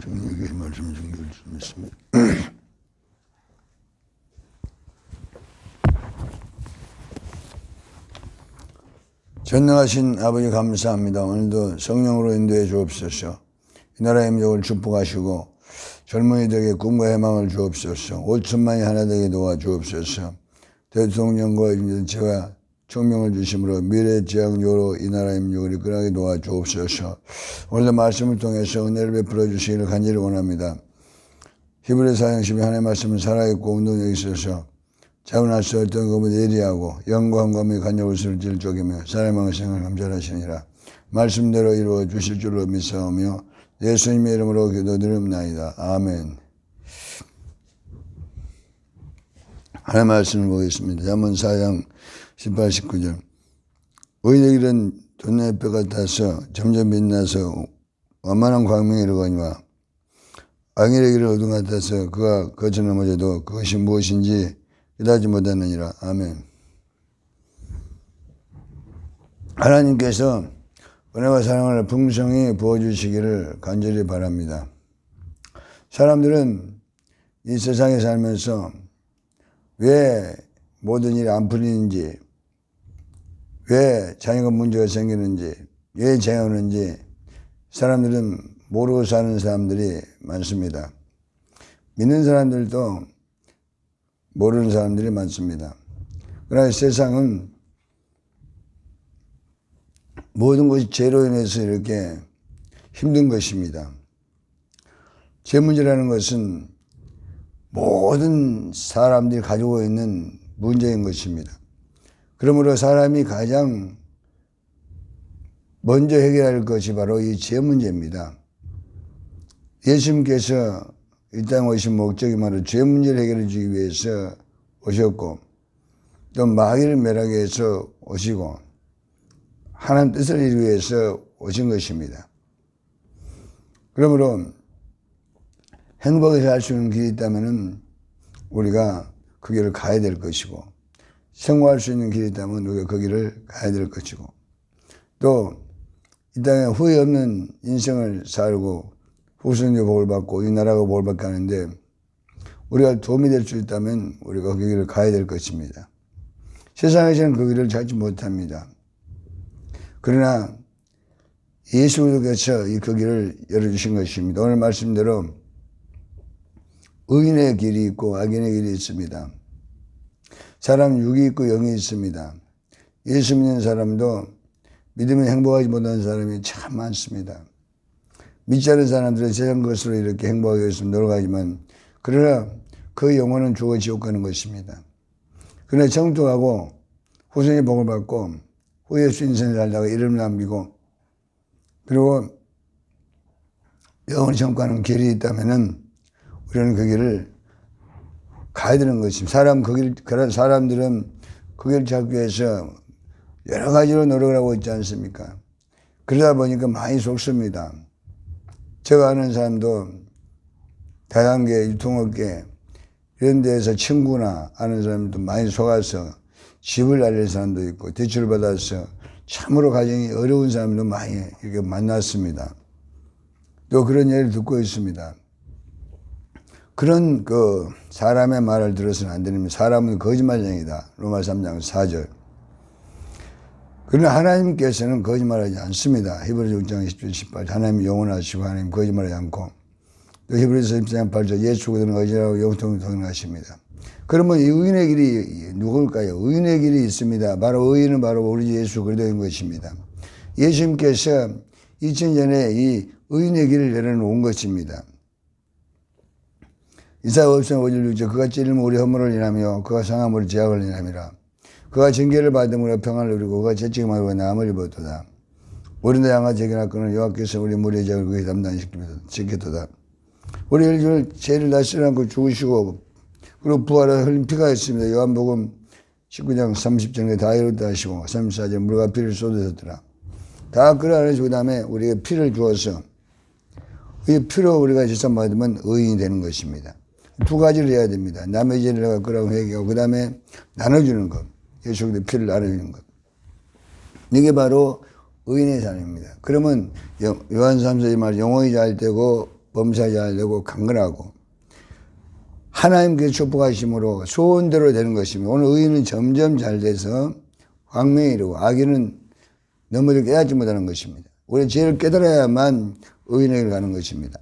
성령의 말씀 증거를 좀 있습니다. 전능하신 아버지 감사합니다. 오늘도 성령으로 인도해 주옵소서. 이 나라의 민족을 축복하시고 젊은이들에게 꿈과 희망을 주옵소서. 5천만이 하나 되게 도와주옵소서. 대통령과 인재와 총명을 주심으로 미래지향적으로 이 나라의 민족을 이끌어가게 도와주옵소서. 오늘도 말씀을 통해서 은혜를 베풀어 주시기를 간절히 원합니다. 히브리서 4장 12 하나님의 말씀은 살아있고 운동력이 있어서 자원할 수 없던 것보다 예리하고 영광과 간역을 쓸 적이며 사람의 생을 감찰하시니라. 말씀대로 이루어 주실 줄로 믿사오며 예수님의 이름으로 기도드립나이다. 아멘. 하나님의 말씀을 보겠습니다. 잠언 4장 18, 19절. 의인의 길은 돈의 뼈 같아서 점점 빛나서 완만한 광명에 이르거니와 악인의 길은 어둠 같아서 그가 거쳐 넘어져도 그것이 무엇인지 깨닫지 못하느니라. 아멘. 하나님께서 은혜와 사랑을 풍성히 부어주시기를 간절히 바랍니다. 사람들은 이 세상에 살면서 왜 모든 일이 안 풀리는지, 왜 자녀가 문제가 생기는지, 왜 재오는지 사람들은 모르고 사는 사람들이 많습니다. 믿는 사람들도 모르는 사람들이 많습니다. 그러나 세상은 모든 것이 죄로 인해서 이렇게 힘든 것입니다. 죄 문제라는 것은 모든 사람들이 가지고 있는 문제인 것입니다. 그러므로 사람이 가장 먼저 해결할 것이 바로 이 죄 문제입니다. 예수님께서 이 땅에 오신 목적이 바로 죄 문제를 해결해 주기 위해서 오셨고 또 마귀를 멸하기 위해서 오시고 하나님 뜻을 이루기 위해서 오신 것입니다. 그러므로 행복하게 살 수 있는 길이 있다면 우리가 그 길을 가야 될 것이고 성공할 수 있는 길이 있다면 우리가 그 길을 가야 될 것이고 또 이 땅에 후회 없는 인생을 살고 후손의 복을 받고 이 나라가 복을 받게 하는데 우리가 도움이 될 수 있다면 우리가 그 길을 가야 될 것입니다. 세상에서는 그 길을 찾지 못합니다. 그러나 예수 그리스도께서 그 길을 열어주신 것입니다. 오늘 말씀대로 의인의 길이 있고 악인의 길이 있습니다. 사람 육이 있고 영이 있습니다. 예수 믿는 사람도 믿으면 행복하지 못하는 사람이 참 많습니다. 믿지 않은 사람들은 세상 것으로 이렇게 행복하기 위해서 노력하지만 그러나 그 영혼은 죽어 지옥 가는 것입니다. 그러나 청통하고 후손의 복을 받고 후에 수 인생을 살다가 이름을 남기고 그리고 영원히 청구하는 길이 있다면 우리는 그 길을 가야 되는 것입니다. 사람들은 그 길을 찾기 위해서 여러 가지로 노력을 하고 있지 않습니까? 그러다 보니까 많이 속습니다. 제가 아는 사람도 다양계, 유통업계 이런 데에서 친구나 아는 사람도 많이 속아서 집을 날릴 사람도 있고 대출을 받아서 참으로 가정이 어려운 사람도 많이 이렇게 만났습니다. 또 그런 얘기를 듣고 있습니다. 그런 사람의 말을 들어서는 안 됩니다. 사람은 거짓말쟁이다. 로마 3장 4절. 그러나 하나님께서는 거짓말하지 않습니다. 히브리서 6장 10절 18절. 하나님이 영원하시고 하나님 거짓말하지 않고 또 히브리서 14장 8절 예수 그들은 거짓하고 영통을 통행하십니다. 그러면 이 의인의 길이 누굴까요? 의인의 길이 있습니다. 바로 의인은 바로 우리 예수 그리스도인 것입니다. 예수님께서 2000년에 이 의인의 길을 열어놓은 것입니다. 이사야 5장 5절 6절 그가 찔림으로 우리 허물을 인하며 그가 상함으로 우리 죄악을 인함이라. 그가 징계를 받음으로 평안을 누리고 그가 채찍을 맞고 나음을 입었도다. 우리도 양아 죄를 끊어 여호와께서 우리 무리의 죄를 그에게 담당시켰도다. 우리를 죄를 다 쓰지 않고 죽으시고 그리고 부활을 흘린 피가 있습니다. 요한복음 19장 30절에 다 이뤘다 하시고 34절 물과 피를 쏟으셨더라. 다 끌어안으시고 그 다음에 우리에게 피를 주어서 이 피로 우리가 지상받으면 의인이 되는 것입니다. 두 가지를 해야 됩니다. 남의 죄를 내가 끌어안고 회개하고 그 다음에 나눠주는 것. 예수 그리스도의 피를 나눠주는 것. 이게 바로 의인의 삶입니다. 그러면 요한 3서의 말 영혼이 잘 되고 범사하지 않으려고 강건하고 하나님께서 축복하심으로 소원대로 되는 것입니다. 오늘 의인은 점점 잘 돼서 광명에 이르고 악인은 너무도 깨닫지 못하는 것입니다. 우리 죄를 깨달아야만 의인에게 가는 것입니다.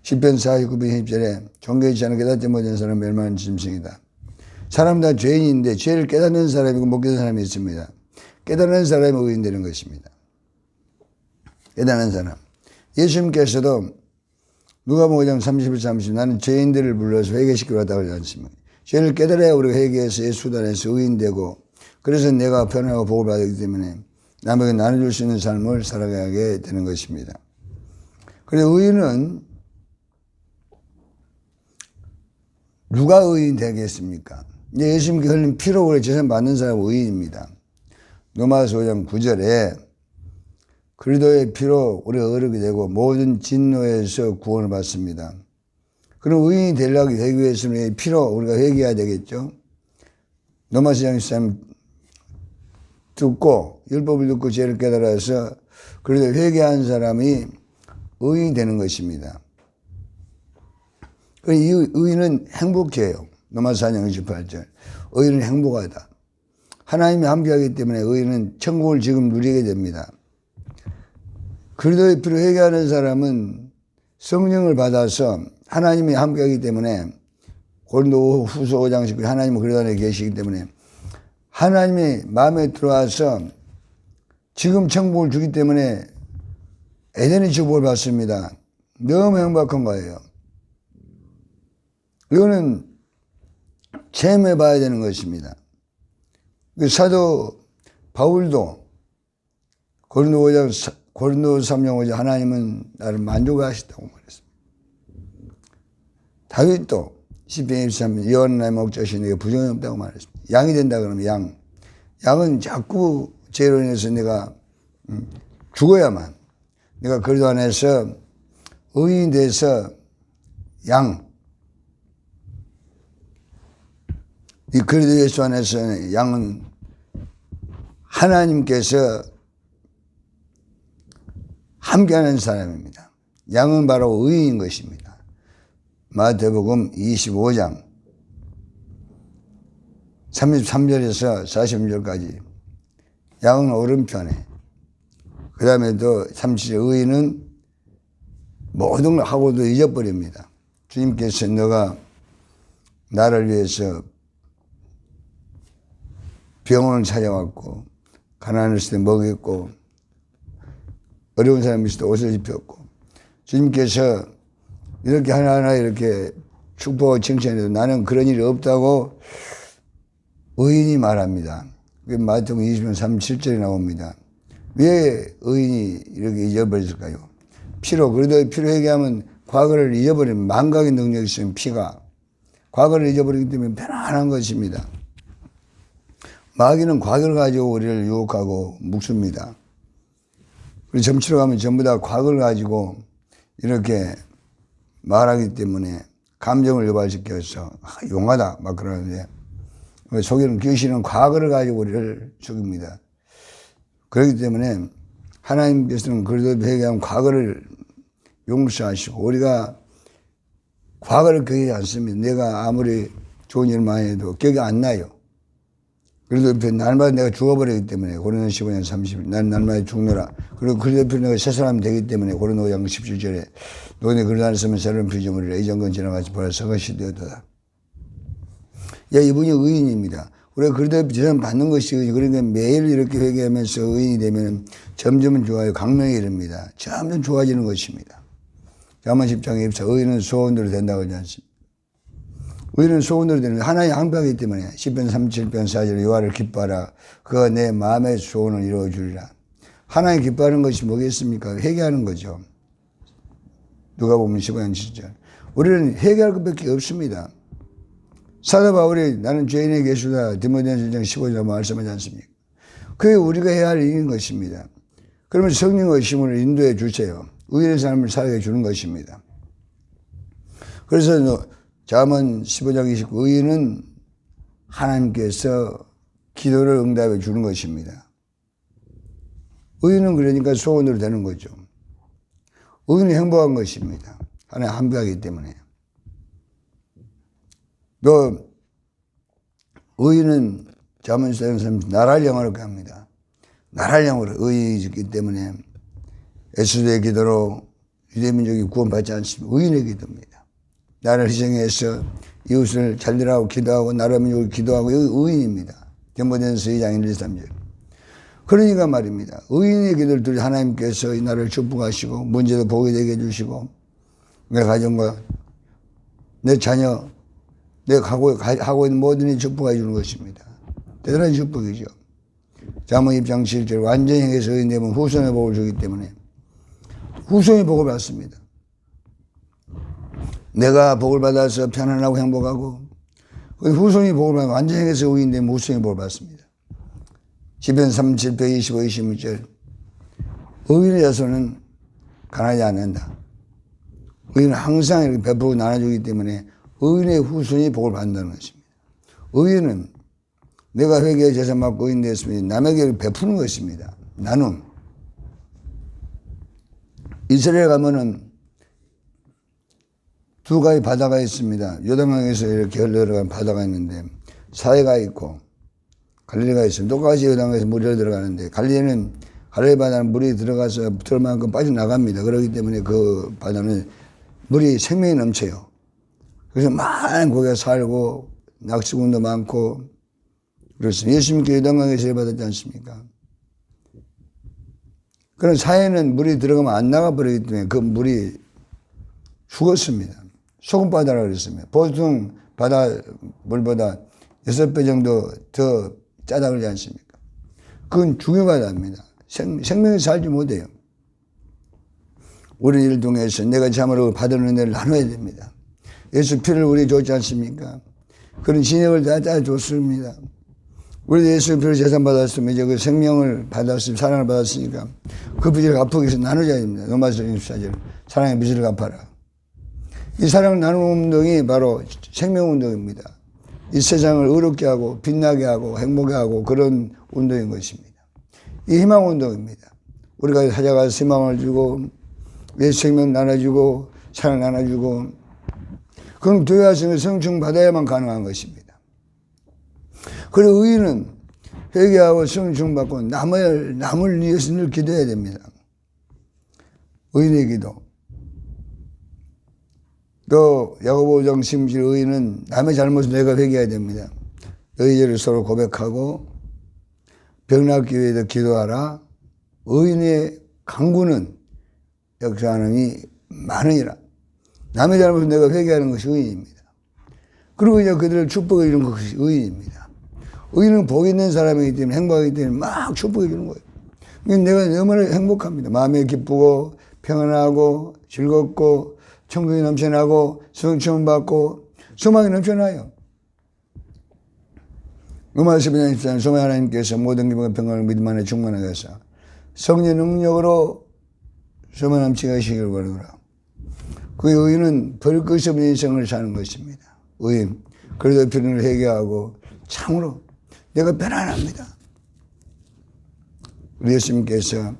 시편 49편 10절에 존귀하지 않은 깨닫지 못하는 사람은 멸망하는 짐승이다. 사람 다 죄인인데 죄를 깨닫는 사람이고 못 깨닫는 사람이 있습니다. 깨닫는 사람이 의인 되는 것입니다. 깨닫는 사람. 예수님께서도 누가복음 5장 30절 30 나는 죄인들을 불러서 회개시키러 왔다고 하지 않습니까? 죄를 깨달아야 우리가 회개해서 예수 수단에서 의인되고 그래서 내가 편하고 복을 받기 때문에 남에게 나눠줄 수 있는 삶을 살아가게 되는 것입니다. 그래서 의인은 누가 의인 되겠습니까? 예수님께 흘린 피로 우리 재산 받는 사람은 의인입니다. 로마서 5장 9절에 그리스도의 피로 우리가 의롭게 되고 모든 진노에서 구원을 받습니다. 그럼 의인이 되려고 되기 위해서는 피로 우리가 회개해야 되겠죠. 로마서 5장 13 듣고 율법을 듣고 죄를 깨달아서 그래도 회개한 사람이 의인이 되는 것입니다. 이 의인은 행복해요. 로마서 4장 28절 의인은 행복하다. 하나님이 함께하기 때문에 의인은 천국을 지금 누리게 됩니다. 그리스도의 피로 회개하는 사람은 성령을 받아서 하나님이 함께하기 때문에 고린도 후서 5장 19절 하나님은 그리스도 안에 계시기 때문에 하나님이 마음에 들어와서 지금 천국을 주기 때문에 에덴의 축복을 받습니다. 너무 행복한 거예요. 이거는 체험해 봐야 되는 것입니다. 사도 바울도 고린도 3장 5절 하나님은 나를 만족하시다고 말했습니다. 다윗도 시편 23편 여호와는 나의 목자시니 내게 부정이 없다고 말했습니다. 양이 된다 그러면 양은 자꾸 죄로 인해서 내가 죽어야만 내가 그리스도 안에서 의인이 돼서 이 그리스도 예수 안에서 양은 하나님께서 함께하는 사람입니다. 양은 바로 의인인 것입니다. 마태복음 25장 33절에서 46절까지 양은 오른편에 그 다음에 또 37절 의인은 모든 걸 하고도 잊어버립니다. 주님께서 너가 나를 위해서 병원을 찾아왔고 가난했을 때 먹였고 어려운 사람이 있을 때 옷을 입혔고 주님께서 이렇게 하나하나 이렇게 축복하고 칭찬해도 나는 그런 일이 없다고 의인이 말합니다. 그게 마태복음 20장 37절에 나옵니다. 왜 의인이 이렇게 잊어버렸을까요? 그래도 피로 얘기하면 과거를 잊어버리면 망각의 능력이 있으면 피가 과거를 잊어버리기 때문에 편안한 것입니다. 마귀는 과거를 가지고 우리를 유혹하고 묶습니다. 우리 점치러 가면 전부 다 과거를 가지고 이렇게 말하기 때문에 감정을 유발시켜서 용하다 막 그러는데 속이는 귀신은 과거를 가지고 우리를 죽입니다. 그렇기 때문에 하나님께서는 그래도 회개하면 과거를 용서하시고 우리가 과거를 기억하지 않습니다. 내가 아무리 좋은 일을 많이 해도 기억이 안 나요. 그래도 날마다 내가 죽어버리기 때문에 고린도 15장 30절 난 날마다 죽노라. 그리고 그래도 내가 새 사람이 되기 때문에 고린도 5장 17절에 너네 그러지 않았으면 새로운 피조물이라 이전 건 지나가지 보라 새 것이 되었다. 이분이 의인입니다. 우리가 그래도 재산 받는 것이 그러니까 매일 이렇게 회개하면서 의인이 되면 점점 좋아요. 강명에 이릅니다. 점점 좋아지는 것입니다. 잠언 10장 24 의인은 소원대로 된다고 하지 않습니까? 의인은 소원대로 되는데 하나님 함께하기 때문에 시편 37편 4절 여호와를 기뻐하라 그가 내 마음의 소원을 이루어 주리라. 하나님 기뻐하는 것이 뭐겠습니까? 회개하는 거죠. 누가복음 15장 7절 우리는 회개할 것밖에 없습니다. 사도 바울이 나는 죄인의 개수다 디모데전서 1장 15절 말씀하지 않습니까? 그게 우리가 해야 할 일인 것입니다. 그러면 성령의 의심을 인도해 주세요. 의인의 삶을 살게 주는 것입니다. 그래서 잠언 15장 29 의인은 하나님께서 기도를 응답해 주는 것입니다. 의인은 그러니까 소원으로 되는 거죠. 의인은 행복한 것입니다. 하나님 함께하기 때문에. 또 의인은 자문사는 사람 나라를 영화롭게 합니다. 나라를 영화롭게 의인이기 때문에 에스더의 기도로 유대민족이 구원받지 않습니다. 의인의 기도입니다. 나를 희생해서 이웃을 잘되라고 기도하고 나라 민족을 기도하고 의인입니다. 전보전서 2장 1, 2, 3절. 그러니까 말입니다. 의인의 기도를 통해 하나님께서 이 나라를 축복하시고 문제도 보게 되게 해주시고 내 가정과 내 자녀 내가 하고 있는 모든 일 축복해 주는 것입니다. 대단한 축복이죠. 잠언 입장 7절 완전히 행해서 의인되면 후손의 복을 주기 때문에 후손의 복을 받습니다. 내가 복을 받아서 편안하고 행복하고 후손이 복을 받으면 완전히 행해서 의인되면 후손의 복을 받습니다. 시편 37, 125, 26절 의인의 자손은 가난하지 않는다. 의인은 항상 이렇게 베풀고 나눠주기 때문에 의인의 후손이 복을 받는다는 것입니다. 의인은 내가 회개의 재산 받고 의인 되었으면 남에게 베푸는 것입니다. 나눔. 이스라엘 가면은 두 가지 바다가 있습니다. 요단강에서 이렇게 흘러들어가는 바다가 있는데 사해가 있고 갈릴리가 있습니다. 똑같이 요단강에서 물이 흘러들어가는데 갈릴리 바다는 물이 들어가서 들어올 만큼 빠져나갑니다. 그렇기 때문에 그 바다는 물이 생명이 넘쳐요. 그래서 많은 고기가 살고 낚시꾼도 많고 그렇습니다. 예수님께 요단강에서 받았지 않습니까? 그런 사해는 물이 들어가면 안 나가버리기 때문에 그 물이 죽었습니다. 소금바다라고 그랬습니다. 보통 바다 물보다 6배 정도 더 짜다 그러지 않습니까? 그건 중요하답니다. 생명이 살지 못해요. 우리 일을 통해서 내가 참으로 받은 은혜를 나눠야 됩니다. 예수 피를 우리 줬지 않습니까? 그런 진액을 다 줬습니다. 우리도 예수 피를 재산받았으면 이제 그 생명을 받았으면 사랑을 받았으니까 그 빚을 갚기 위해서 나눠줘야 됩니다. 로마서 24절 사랑의 빚을 갚아라. 이 사랑을 나누는 운동이 바로 생명운동입니다. 이 세상을 의롭게 하고 빛나게 하고 행복하게 하고 그런 운동인 것입니다. 이 희망운동입니다. 우리가 찾아가서 희망을 주고 예수 생명 나눠주고 사랑 나눠주고 그럼 교회 와서 성충 받아야만 가능한 것입니다. 그리고 의인은 회개하고 성충 받고 남을 위해서 늘 기도해야 됩니다. 의인의 기도. 또 야고보 5장 17 의인은 남의 잘못을 내가 회개해야 됩니다. 너희 죄를 서로 고백하고 병낫기 위해서 기도하라. 의인의 강구는 역사하느니 많으니라. 남의 잘못을 내가 회개하는 것이 의인입니다. 그리고 이제 그들을 축복해 주는 것이 의인입니다. 의인은 복 있는 사람이기 때문에 행복하기 때문에 막 축복해 주는 거예요. 내가 너무나 행복합니다. 마음이 기쁘고 평안하고 즐겁고 천국이 넘쳐나고 성취를 받고 소망이 넘쳐나요. 로마서 12장 14절 소망 하나님께서 모든 기쁨과 평강을 믿음 안에 충만하게 하사 성령 능력으로 소망 넘치게 하시기를 바라노라. 그 의인은 별 것이 없는 인생을 사는 것입니다. 의인. 그래도 필요를 회개하고 참으로 내가 편안합니다. 우리 예수님께서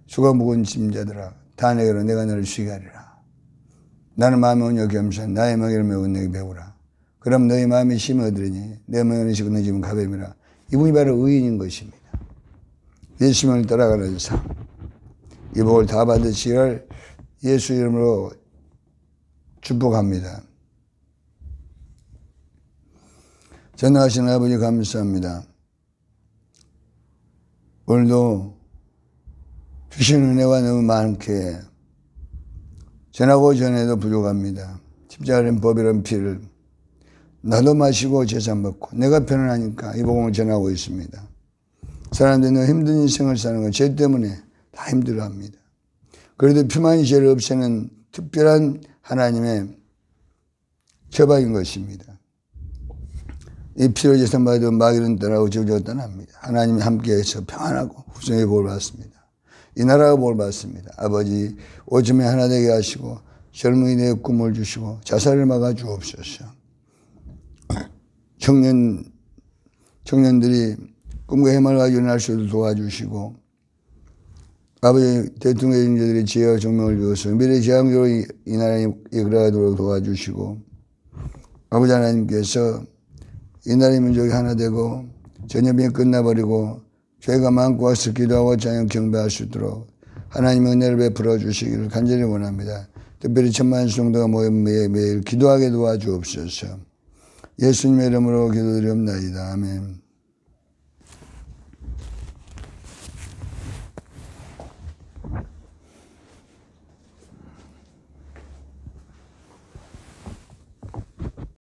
수고 무거운 짐자들아 다 내게로 내가 너를 쉬게 하리라. 나는 마음의 온유와 겸손 나의 멍에를 메고 내게 배우라. 그럼 너희 마음이 쉼을 얻으리니 내 멍에는 쉬고 내 짐은 가벼움이라. 이분이 바로 의인인 것입니다. 예수님을 따라가는 삶. 이 복을 다 받으시기를 예수 이름으로 축복합니다. 전능하신 아버지 감사합니다. 오늘도 주신 은혜가 너무 많게 전하고 전해도 부족합니다. 십자가는 법이란 피를 나도 마시고 재산 받고 내가 편안하니까 이 복음을 전하고 있습니다. 사람들이 너무 힘든 인생을 사는 건 죄 때문에 다 힘들어합니다. 그래도 피만이 죄를 없애는 특별한 하나님의 처방인 것입니다. 이 피로 재산 받은 마귀는 떠나고 저주가 떠납니다. 하나님이 함께해서 평안하고 후손의 복을 받습니다. 이 나라가 복을 받습니다. 아버지 오줌에 하나 되게 하시고 젊은이 내 꿈을 주시고 자살을 막아 주옵소서. 청년들이 꿈과 희망을 가지고 일어날 수 있도록 도와주시고 아버지 대통령 인재들의 지혜와 총명을 주어서 미래 지향적으로 이 나라에 이끌어가도록 도와주시고 아버지 하나님께서 이 나라의 민족이 하나 되고 전염이 끝나버리고 죄가 많고 와서 기도하고 찬양 경배할 수 있도록 하나님의 은혜를 베풀어 주시기를 간절히 원합니다. 특별히 1000만 성도가 모여 매일 기도하게 도와주옵소서. 예수님의 이름으로 기도드리옵나이다. 아멘.